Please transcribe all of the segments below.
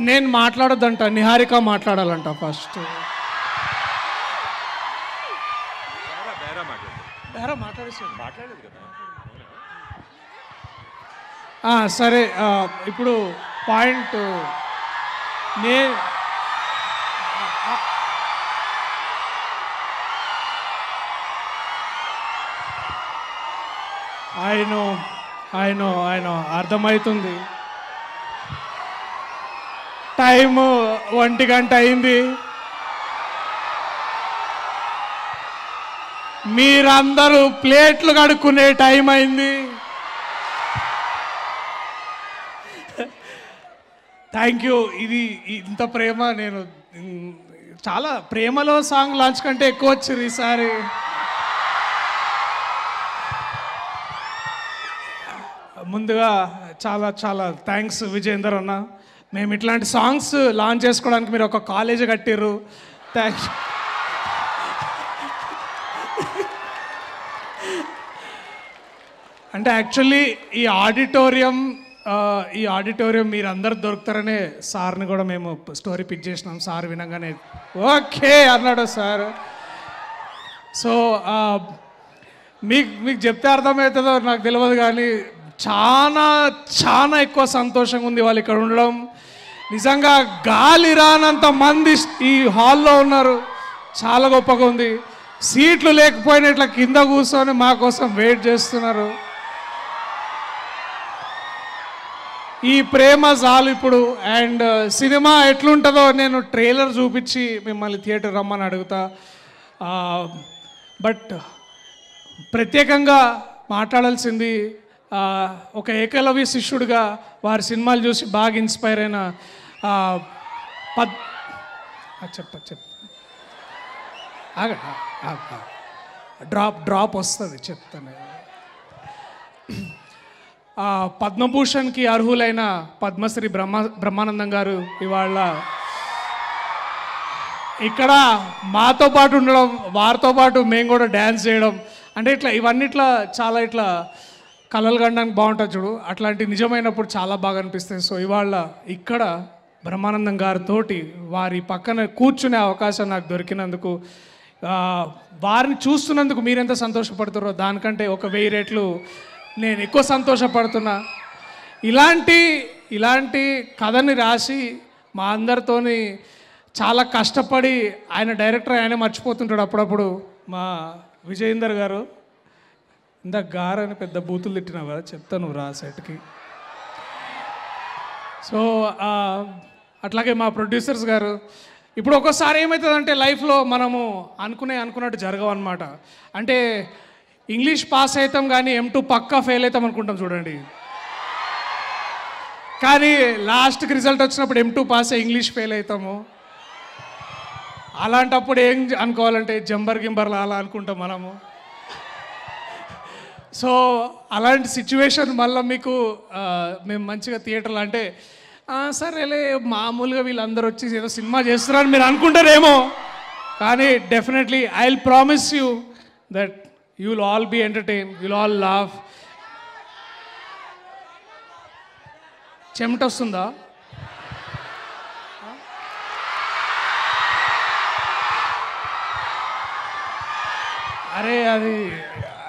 నేను మాట్లాడొద్దంట, నిహారిక మాట్లాడాలంట ఫస్ట్. సరే, ఇప్పుడు పాయింట్ ఆయన అర్థమవుతుంది. టైము 1 గంట అయింది. మీరందరూ ప్లేట్లు కడుక్కునే టైం అయింది. Thank you. ఇది ఇంత ప్రేమ నేను చాలా ప్రేమలో సాంగ్ లాంచ్ కంటే ఎక్కువ వచ్చింది ఈసారి. ముందుగా చాలా చాలా థ్యాంక్స్ విజయేందర్ అన్న. మేము ఇట్లాంటి సాంగ్స్ లాంచ్ చేసుకోవడానికి మీరు ఒక కాలేజ్ కట్టిర్రు. థ్యాంక్స్. అంటే యాక్చువల్లీ ఈ ఆడిటోరియం మీరు అందరు దొరుకుతారనే సార్ని కూడా మేము స్టోరీ పిచ్ చేసినాం. సార్ వినగానే ఓకే అన్నాడు సార్. సో మీకు చెప్తే అర్థమవుతుందో నాకు తెలియదు, కానీ చాలా చాలా ఎక్కువ సంతోషంగా ఉంది వాళ్ళు ఇక్కడ ఉండడం. నిజంగా గాలి రానంత మంది ఈ హాల్లో ఉన్నారు. చాలా గొప్పగా ఉంది. సీట్లు లేకపోయినా ఇట్లా కింద కూర్చొని మా కోసం వెయిట్ చేస్తున్నారు. ఈ ప్రేమ చాలు ఇప్పుడు. అండ్ సినిమా ఎట్లుంటుందో నేను ట్రైలర్ చూపించి మిమ్మల్ని థియేటర్ రమ్మని అడుగుతా. బట్ ప్రత్యేకంగా మాట్లాడాల్సింది ఒక ఏకలవ్య శిష్యుడిగా వారి సినిమాలు చూసి బాగా ఇన్స్పైర్ అయిన డ్రాప్ వస్తుంది చెప్తాను. పద్మభూషణ్కి అర్హులైన పద్మశ్రీ బ్రహ్మానందం గారు ఇవాళ ఇక్కడ మాతో పాటు ఉండడం, వారితో పాటు మేము కూడా డ్యాన్స్ చేయడం, అంటే ఇవన్నీ చాలా కలలు కనడానికి బాగుంటుంది చూడు, అట్లాంటి నిజమైనప్పుడు చాలా బాగా అనిపిస్తుంది. సో ఇవాళ ఇక్కడ బ్రహ్మానందం గారితోటి వారి పక్కన కూర్చునే అవకాశం నాకు దొరికినందుకు, వారిని చూస్తున్నందుకు మీరెంత సంతోషపడుతారో దానికంటే 1000 రెట్లు నేను ఎక్కువ సంతోషపడుతున్నా. ఇలాంటి కథని రాసి మా అందరితోని చాలా కష్టపడి ఆయన డైరెక్టర్ ఆయన మర్చిపోతుంటాడు అప్పుడప్పుడు. మా విజయేందర్ గారు ఇందాక గారని పెద్ద బూతులు తిట్టినావు కదా, చెప్తాను రా సెట్కి. సో అట్లాగే మా ప్రొడ్యూసర్స్ గారు. ఇప్పుడు ఒక్కోసారి ఏమవుతుందంటే లైఫ్లో మనము అనుకున్నట్టు జరగవన్నమాట. అంటే ఇంగ్లీష్ పాస్ అవుతాం కానీ M2 పక్కా ఫెయిల్ అవుతాం అనుకుంటాం చూడండి. కానీ లాస్ట్కి రిజల్ట్ వచ్చినప్పుడు M2 పాస్ అయ్యి ఇంగ్లీష్ ఫెయిల్ అవుతాము. అలాంటప్పుడు ఏం అనుకోవాలంటే గింబర్లా అలా అనుకుంటాం మనము. సో అలాంటి సిచ్యువేషన్ మళ్ళీ మీకు మేము మంచిగా థియేటర్లో అంటే సరేలే మామూలుగా వీళ్ళందరూ వచ్చి ఏదో సినిమా చేస్తున్నారని మీరు అనుకుంటారేమో, కానీ definitely I will promise you that you will all be entertained, you will all laugh. చెమట వస్తుందా? అరే అది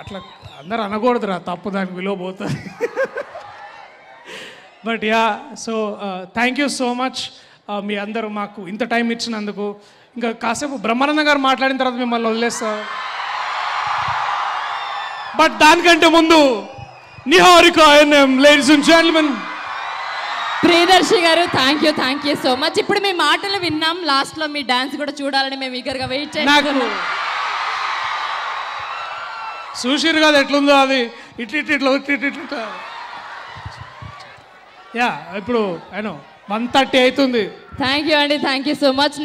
అట్లా అందరు అనకూడదురా, తప్పు దానికి విలువ పోతుంది. But yeah, so thank you so much మీ అందరూ మాకు ఇంత టైం ఇచ్చినందుకు. ఇంకా కాసేపు బ్రహ్మానందం గారు మాట్లాడిన తర్వాత మిమ్మల్ని వదిలేస్తా. బట్ దానికంటే ముందు Niharika NM, ladies and gentlemen. Priyadarshi గారు థ్యాంక్ యూ సో మచ్. ఇప్పుడు మీ మాటలు విన్నాం, లాస్ట్లో మీ డాన్స్ కూడా చూడాలని మేము ఈగర్గా వెయిట్ చేస్తున్నాం. చూసిరు కదా ఎట్లుందో అది, ఇట్లా యా. ఇప్పుడు 1:30 అవుతుంది. థ్యాంక్ యూ అండి, థ్యాంక్ యూ సో మచ్.